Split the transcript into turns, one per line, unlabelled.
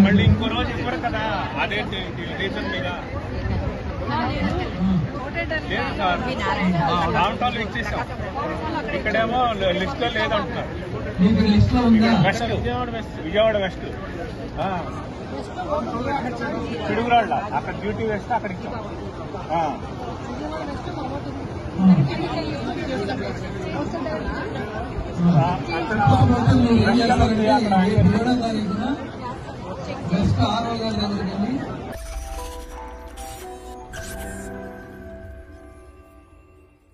మళ్ళీ ఇంకో రోజు ఇవ్వరు కదా, అదే రీజన్ మీద లేదు సార్. రామటాలు ఇచ్చేసాం, ఇక్కడేమో లిస్ట్ లో లేదంటున్నారు. వెస్ట్ విజయవాడ వెస్ట్ పిడుగురాళ్ళ అక్కడ డ్యూటీ వేస్తే అక్కడ ఇచ్చాం.
అక్కడ